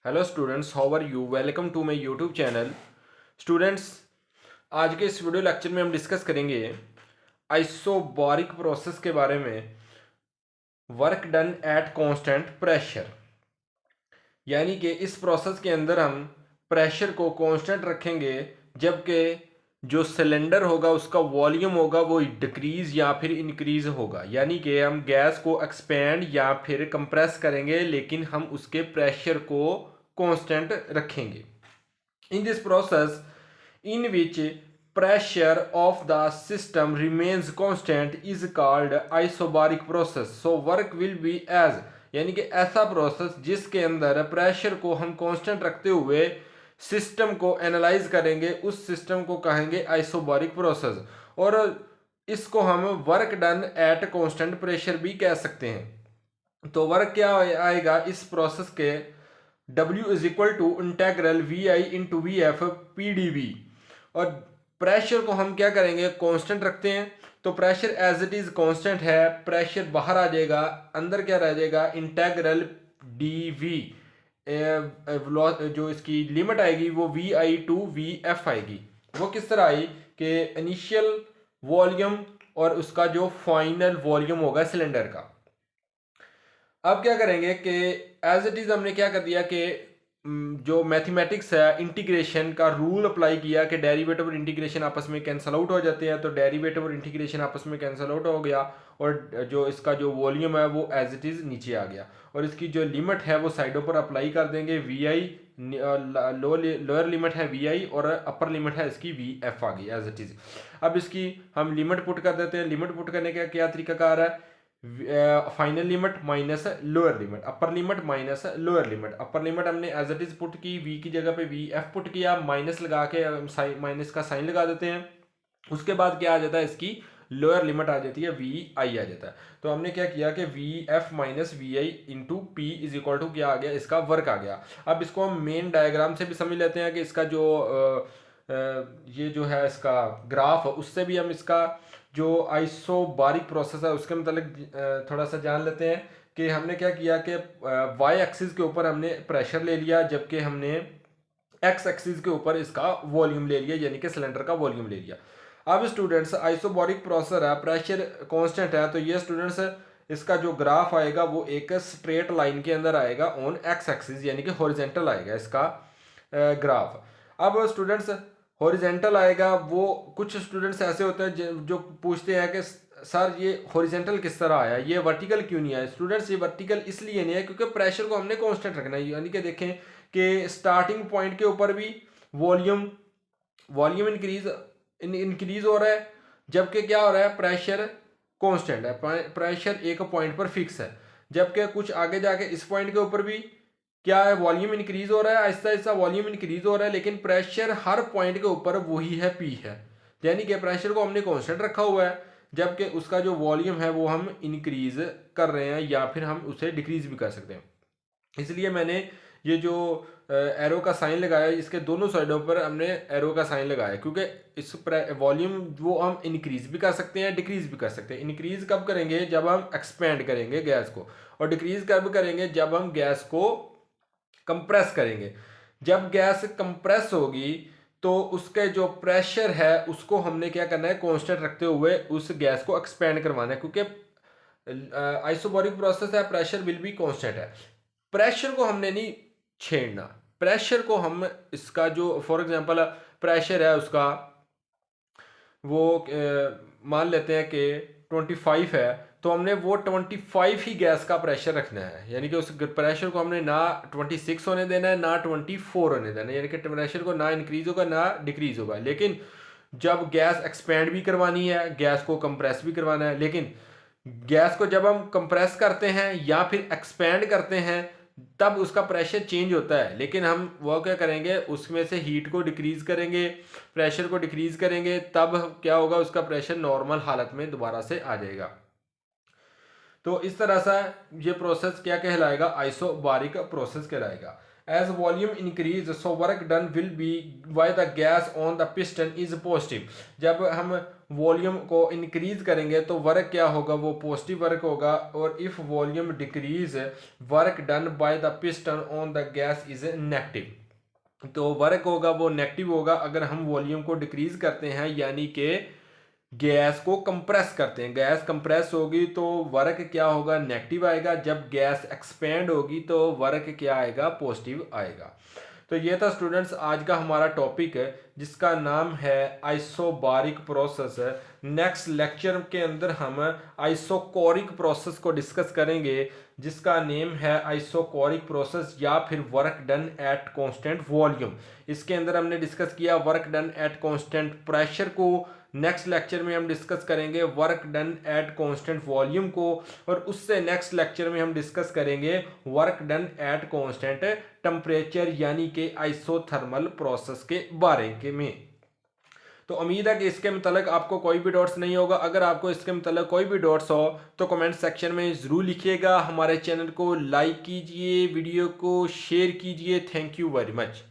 Hello students, how are you? Welcome to my YouTube channel. Students, आज के इस video lecture में हम डिस्कस करेंगे आइसोबारिक प्रोसेस के बारे में। Work done at constant pressure, यानी कि इस प्रोसेस के अंदर हम प्रेशर को कांस्टेंट रखेंगे, जबकि जो सिलेंडर होगा उसका वॉल्यूम होगा वो डिक्रीज या फिर इंक्रीज होगा। यानी कि हम गैस को एक्सपेंड या फिर कंप्रेस करेंगे, लेकिन हम उसके प्रेशर को कांस्टेंट रखेंगे। In this process, in which pressure of the system remains constant, is called isobaric process. So work will be as, यानी कि ऐसा प्रोसेस जिसके अंदर प्रेशर को हम कांस्टेंट रखते हुए सिस्टम को एनालाइज करेंगे, उस सिस्टम को कहेंगे आइसोबारिक प्रोसेस। और इसको हम work done at constant pressure भी कह सकते हैं। तो वर्क क्या आएगा इस प्रोसेस के? W is equal to integral V I into V F P D V. और प्रेशर को हम क्या करेंगे? कांस्टेंट रखते हैं, तो pressure as it is constant है, प्रेशर बाहर आ जाएगा, अंदर क्या रह जाएगा? Integral D V. जो इसकी लिमिट आएगी वो V I to V F आएगी। वो किस तरह आई कि इनिशियल वॉल्यूम और उसका जो फाइनल वॉल्यूम होगा सिलेंडर का। अब क्या करेंगे कि एज इट इज हमने क्या कर दिया कि जो मैथमेटिक्स है, इंटीग्रेशन का रूल अप्लाई किया कि डेरिवेटिव और इंटीग्रेशन आपस में कैंसल आउट हो जाते हैं। तो डेरिवेटिव और इंटीग्रेशन आपस में कैंसल आउट हो गया और जो इसका जो वॉल्यूम है वो एज इट इज नीचे आ गया। और इसकी जो लिमिट है वो साइडों पर अप्लाई कर देंगे। वी आई लोअर लिमिट है वी आई और अपर लिमिट है इसकी वी एफ आ गई एज इट इज। अब इसकी हम लिमिट पुट कर देते हैं। लिमिट पुट करने का क्या तरीकाकार है? Final limit minus lower limit, upper limit minus lower limit. Upper limit हमने एज इट इज पुट की, वी की जगह पे वी एफ पुट किया, माइनस लगा के माइनस का साइन लगा देते हैं। उसके बाद क्या आ जाता है? इसकी लोअर लिमिट आ जाती है, वी आई आ जाता है। तो हमने क्या किया कि V F minus V I into P is equal to क्या आ गया? इसका वर्क आ गया। अब इसको हम मेन डायग्राम से भी समझ लेते हैं कि इसका जो ये जो है इसका ग्राफ, उससे भी हम इसका जो आइसोबारिक प्रोसेस है उसके मतलब थोड़ा सा जान लेते हैं कि हमने क्या किया कि वाई एक्सिस के ऊपर हमने प्रेशर ले लिया, जबकि हमने एक्स एक्सिस के ऊपर इसका वॉल्यूम ले लिया, यानी कि सिलेंडर का वॉल्यूम ले लिया। अब स्टूडेंट्स, आइसोबारिक प्रोसेस है, प्रेशर कांस्टेंट है, तो ये स्टूडेंट्स इसका जो ग्राफ आएगा वो एक स्ट्रेट लाइन के अंदर आएगा ऑन एक्स एक्सिस, यानी कि हॉरिजेंटल आएगा इसका ग्राफ। अब स्टूडेंट्स हॉरिजेंटल आएगा, वो कुछ स्टूडेंट्स ऐसे होते हैं जो पूछते हैं कि सर ये हॉरिजेंटल किस तरह आया, ये वर्टिकल क्यों नहीं आया? स्टूडेंट्स ये वर्टिकल इसलिए नहीं है क्योंकि प्रेशर को हमने कांस्टेंट रखना है। यानी कि देखें कि स्टार्टिंग पॉइंट के ऊपर भी वॉल्यूम वॉल्यूम इंक्रीज हो रहा है, जबकि क्या हो रहा है? प्रेशर कांस्टेंट है, प्रेशर एक पॉइंट पर फिक्स है। जबकि कुछ आगे जाके इस पॉइंट के ऊपर भी क्या है? वॉल्यूम इंक्रीज हो रहा है, आहिस्ता आहिस्ता वॉल्यूम इंक्रीज हो रहा है, लेकिन प्रेशर हर पॉइंट के ऊपर वही है, पी है। यानी कि प्रेशर को हमने कांस्टेंट रखा हुआ है, जबकि उसका जो वॉल्यूम है वो हम इंक्रीज कर रहे हैं या फिर हम उसे डिक्रीज भी कर सकते हैं। इसलिए मैंने ये जो एरो का साइन लगाया, इसके दोनों साइडों पर हमने एरो का साइन लगाया, क्योंकि इस वॉल्यूम वो हम इंक्रीज भी कर सकते हैं, डिक्रीज भी कर सकते हैं। इंक्रीज कब करेंगे? जब हम एक्सपेंड करेंगे गैस को। और डिक्रीज कब करेंगे? जब हम गैस को कंप्रेस करेंगे। जब गैस कंप्रेस होगी तो उसके जो प्रेशर है उसको हमने क्या करना है? कांस्टेंट रखते हुए उस गैस को एक्सपेंड करवाना है, क्योंकि आइसोबारिक प्रोसेस है, प्रेशर विल बी कांस्टेंट है। प्रेशर को हमने नहीं छेड़ना। प्रेशर को हम इसका जो फॉर एग्जांपल प्रेशर है उसका वो मान लेते हैं कि 25 है, तो हमने वो 25 ही गैस का प्रेशर रखना है। यानी कि उस प्रेशर को हमने ना 26 होने देना है ना 24 होने देना है, यानी कि प्रेशर को ना इंक्रीज होगा ना डिक्रीज होगा। लेकिन जब गैस एक्सपेंड भी करवानी है, गैस को कंप्रेस भी करवाना है, लेकिन गैस को जब हम कंप्रेस करते हैं या फिर एक्सपेंड करते हैं तब उसका प्रेशर चेंज होता है। लेकिन हम वो क्या करेंगे? उसमें से हीट को डिक्रीज करेंगे, प्रेशर को डिक्रीज करेंगे, तब क्या होगा? उसका प्रेशर नॉर्मल हालत में दोबारा से आ जाएगा। तो इस तरह से ये प्रोसेस क्या कहलाएगा? आइसोबारिक प्रोसेस कहलाएगा। As volume increase so work done will be by the gas on the piston is positive. जब हम वॉल्यूम को इंक्रीज करेंगे तो वर्क क्या होगा, वो पॉजिटिव वर्क होगा। और if volume decrease work done by the piston on the gas is negative. तो वर्क होगा वो नेगेटिव होगा अगर हम वॉल्यूम को डिक्रीज करते हैं, यानी कि गैस को कंप्रेस करते हैं। गैस कंप्रेस होगी तो वर्क क्या होगा, नेगेटिव आएगा। जब गैस एक्सपेंड होगी तो वर्क क्या आएगा, पॉजिटिव आएगा। तो ये था स्टूडेंट्स आज का हमारा टॉपिक है जिसका नाम है आइसोबारिक प्रोसेस। नेक्स्ट लेक्चर के अंदर हम आइसोकोरिक प्रोसेस को डिस्कस करेंगे जिसका नेम है आइसोकोरिक प्रोसेस या फिर work done at constant volume. इसके अंदर हमने डिस्कस किया work done at constant pressure को। नेक्स्ट लेक्चर में हम डिस्कस करेंगे work done at constant volume को, और उससे नेक्स्ट लेक्चर में हम डिस्कस करेंगे work done at constant temperature यानी कि आइसोथर्मल प्रोसेस के बारे में। तो उम्मीद है कि इसके मतलब आपको कोई भी डाउट्स नहीं होगा। अगर आपको इसके मतलब कोई भी डाउट्स हो तो कमेंट सेक्शन में ज़रूर लिखिएगा। हमारे चैनल को लाइक कीजिए, वीडियो को शेयर कीजिए। Thank you very much.